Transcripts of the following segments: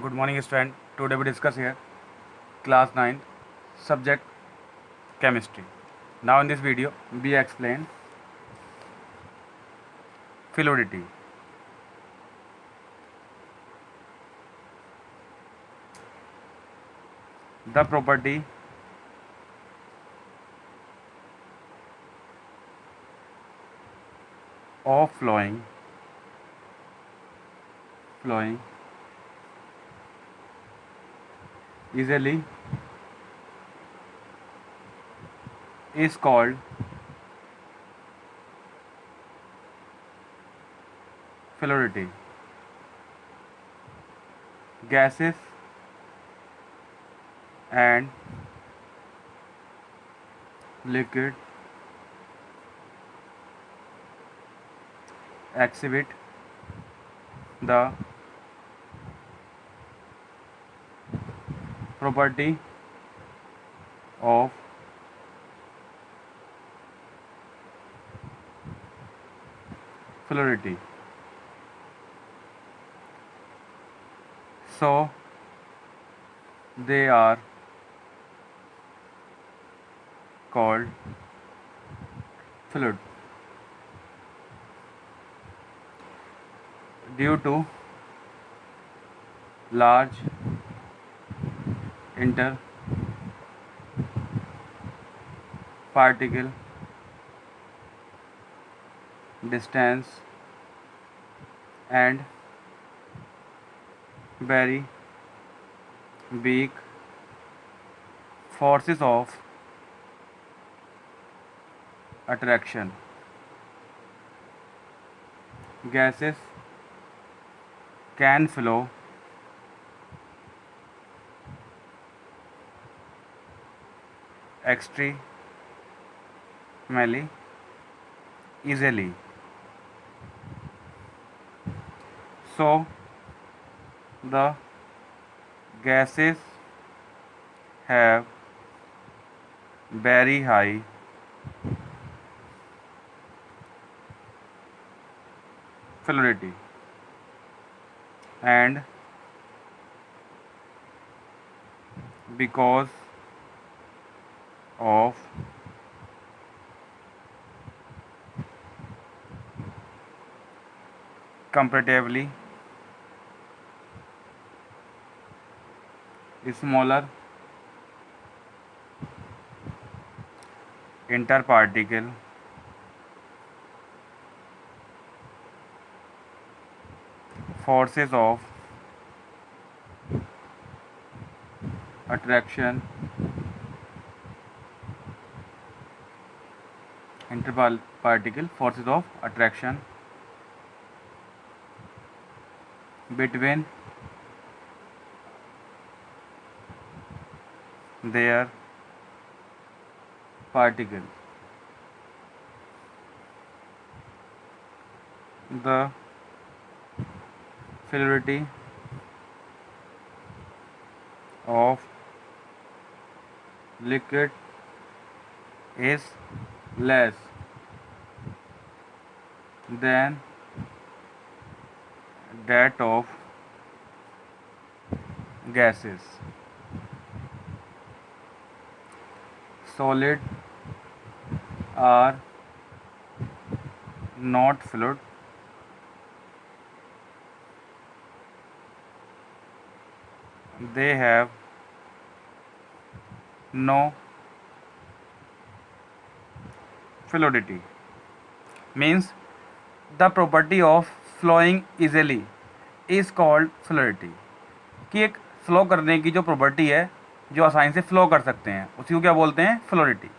Good morning, student. Today we discuss here class 9 subject chemistry. Now in this video we explain fluidity. The property of flowing easily is called fluidity. Gases and liquid exhibit the property of fluidity. So they are called fluid. Due to large interparticle distance and very weak forces of attraction, gases can flow extremely easily. So the gases have very high fluidity and because of comparatively smaller interparticle forces of attraction, interparticle forces of attraction between their particles. The fluidity of liquid is less than that of gases. Solid are not fluid. They have no fluidity. Means the property of flowing easily is called fluidity. कि एक flow करने की जो property है जो आसानी से flow कर सकते हैं उसी को क्या बोलते हैं? Fluidity.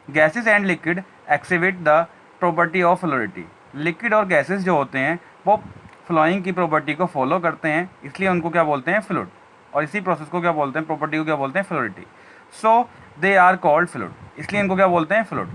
Gases and liquid exhibit the property of fluidity. Liquid और गैसेस जो होते हैं वो फ्लोइंग की प्रॉपर्टी को फॉलो करते हैं, इसलिए उनको क्या बोलते हैं? फ्लूइड. और इसी प्रोसेस को क्या बोलते हैं? प्रॉपर्टी को क्या बोलते हैं? Fluidity. So they are called fluid, इसलिए इनको क्या बोलते हैं? Fluid.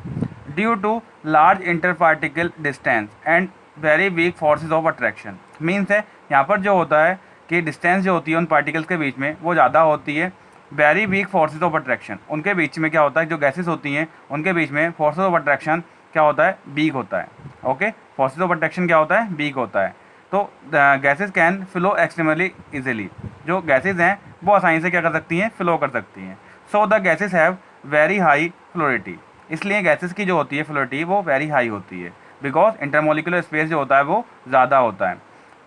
Due to large interparticle distance and very weak forces of attraction. Means है यहाँ पर जो होता है कि डिस्टेंस जो होती है उन पार्टिकल्स के बीच में वो ज़्यादा होती है. Very weak forces of attraction, उनके बीच में क्या होता है? जो गैसेस होती हैं उनके बीच में फोर्सेज ऑफ अट्रैक्शन क्या होता है? वीक होता है. ओके, फोर्सेज ऑफ अट्रैक्शन क्या होता है? वीक होता है. तो gases can flow extremely easily, जो गैसेज हैं वो आसानी से क्या कर सकती हैं, फ्लो कर सकती हैं। So the gases have very high fluidity, इसलिए गैसेस की जो होती है फ्लोरिटी वो वेरी हाई होती है, बिकॉज इंटरमोलिकुलर स्पेस जो होता है वो ज़्यादा होता है,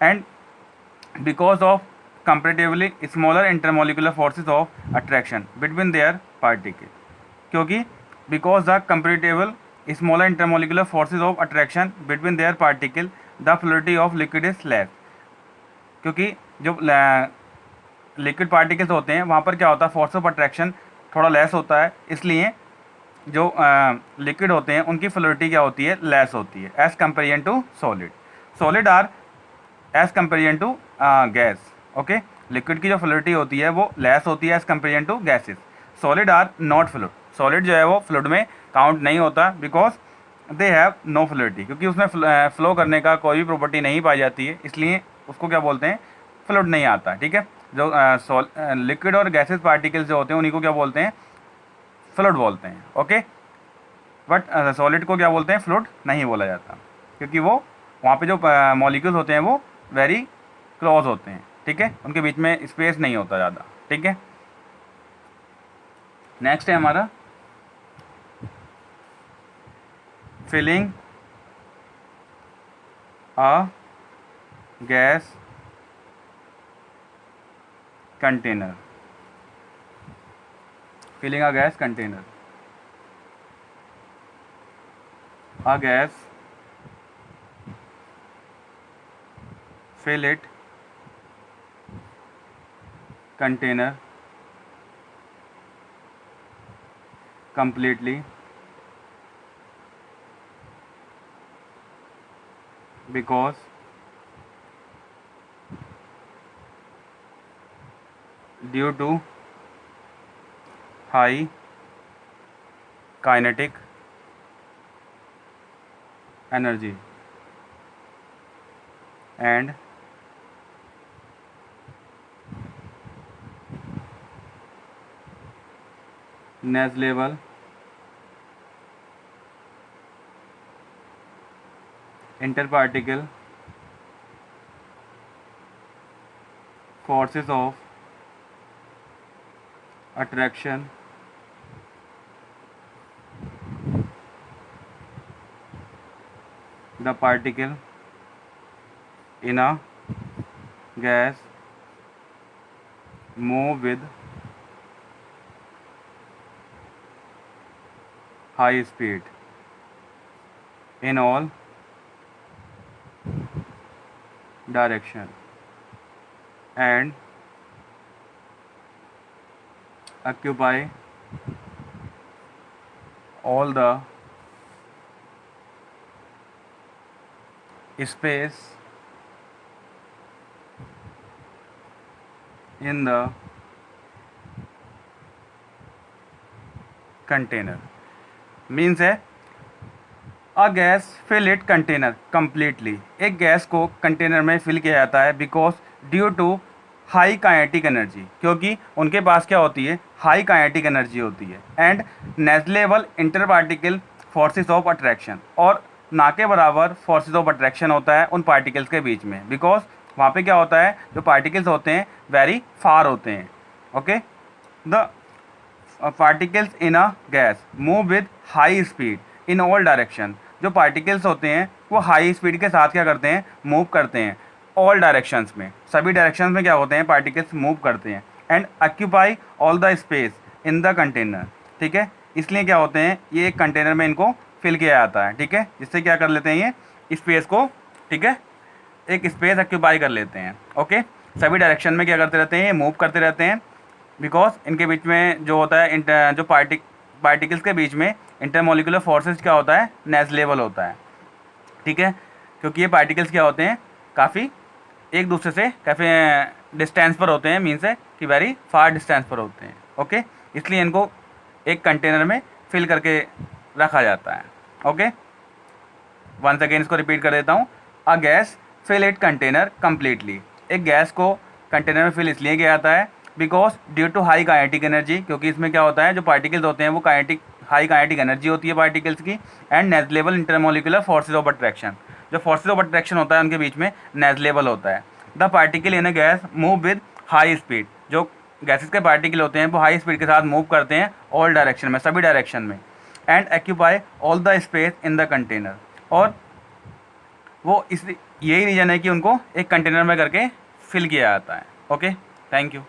and because of comparatively smaller intermolecular forces of attraction between their particle, क्योंकि because the comparatively smaller intermolecular forces of attraction between their particle the fluidity of liquid is less, क्योंकि जो लिक्विड पार्टिकल्स होते हैं वहाँ पर क्या होता है, फोर्स ऑफ अट्रैक्शन थोड़ा लेस होता है, इसलिए जो लिक्विड होते हैं उनकी फ्लोरिटी क्या होती है, लेस होती है as comparison to solid. Solid are as comparison to gas, okay. Liquid की जो फ्लोरिटी होती है वो लेस होती है as comparison to gases. Solid are not fluid, solid जो है वो फ्लूइड में काउंट नहीं होता, because they have no fluidity, क्योंकि उसमें फ्लो करने का कोई भी प्रॉपर्टी नहीं पाई जाती है, इसलिए उसको क्या बोलते हैं, फ्लूइड नहीं आता, ठीक है। जो लिक्विड और गैसेस पार्टिकल्स जो होते हैं उन्हीं को क्या बोलते हैं, फ्लूइड बोलते हैं, ओके। बट सॉलिड को क्या बोलते हैं, फ्लूइड नहीं बोला जाता, क्योंकि वो वहाँ पे जो मॉलिक्यूल्स होते हैं वो वेरी क्लोज होते हैं, ठीक है, उनके बीच में स्पेस नहीं होता ज़्यादा, ठीक है। नेक्स्ट है हमारा filling a gas container, filling a gas container. A gas, fill it, container completely because due to high kinetic energy and negligible interparticle forces of attraction the particle in a gas move with high speed in all direction and occupy all the space in the container। Means है a gas fill it container completely, एक gas को container में fill किया जाता है because due to high kinetic energy, क्योंकि उनके पास क्या होती है, हाई काइनेटिक एनर्जी होती है, and negligible interparticle forces of attraction, और ना के बराबर फोर्सेस ऑफ अट्रैक्शन होता है उन पार्टिकल्स के बीच में, बिकॉज वहाँ पे क्या होता है, जो पार्टिकल्स होते हैं वेरी फार होते हैं, okay. The particles in a gas move with high speed in all direction, जो पार्टिकल्स होते हैं वो हाई स्पीड के साथ क्या करते हैं, मूव करते हैं ऑल डायरेक्शंस में, सभी डायरेक्शंस में क्या होते हैं, पार्टिकल्स मूव करते हैं, and occupy all the space in the container, ठीक है। इसलिए क्या होते हैं, ये एक कंटेनर में इनको फिल किया जाता है, ठीक है, जिससे क्या कर लेते हैं ये स्पेस को, ठीक है, एक स्पेस ऑक्यूपाई कर लेते हैं, ओके। सभी डायरेक्शन में क्या करते रहते हैं, ये मूव करते रहते हैं, बिकॉज इनके बीच में जो होता है जो पार्टिकल्स के बीच में इंटरमोलिकुलर फोर्सेस क्या होता है, नेग्लिजिबल होता है, ठीक है, क्योंकि ये पार्टिकल्स क्या होते हैं, काफ़ी एक दूसरे से काफ़ी डिस्टेंस पर होते हैं, मीन्स है कि वेरी फार डिस्टेंस पर होते हैं, ओके। इसलिए इनको एक कंटेनर में फिल करके रखा जाता है, ओके। वंस अगेन इसको रिपीट कर देता हूँ, a gas fill it container completely, एक गैस को कंटेनर में फिल इसलिए किया जाता है because due to high kinetic energy, क्योंकि इसमें क्या होता है, जो पार्टिकल्स होते हैं वो हाई काइनेटिक एनर्जी होती है पार्टिकल्स की, and negligible intermolecular forces of attraction, जो फोर्सेज ऑफ अट्रैक्शन होता है उनके बीच में नेग्लिजिबल होता है। The particle in a gas move with high speed, जो गैसेस के पार्टिकल होते हैं वो हाई स्पीड के साथ मूव करते हैं ऑल डायरेक्शन में, सभी डायरेक्शन में। And occupy all the space in the container, और वो इस यही रीज़न है कि उनको एक कंटेनर में करके फिल किया जाता है। Okay, thank you.